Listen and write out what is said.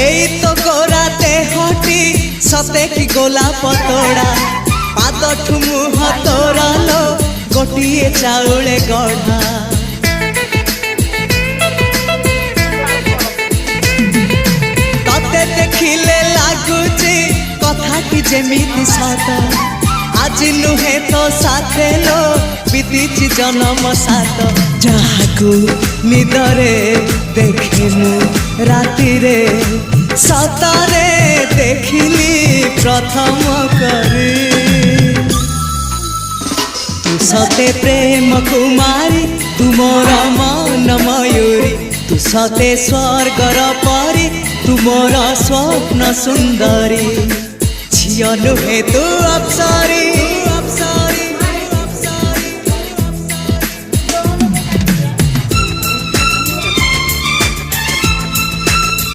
एई तो गोरा देहटी सते कि गोलाप तोड़ा पाद मुह तोरा लो गोटिए चाउले गढ़ा तते देखिले लागुची कथाटी जेमिति सत आज नुहे तो साथे लो बीतीची जन्म सात जहाकू निदरे देखे मु राति रे सतरे देखिली प्रथम करे तू सते प्रेम कुमारी तू मोर मन मयूरी तू सते स्वर्गर परी तू मोर स्वप्न सुंदरी झियो नुहे तू अप्सरी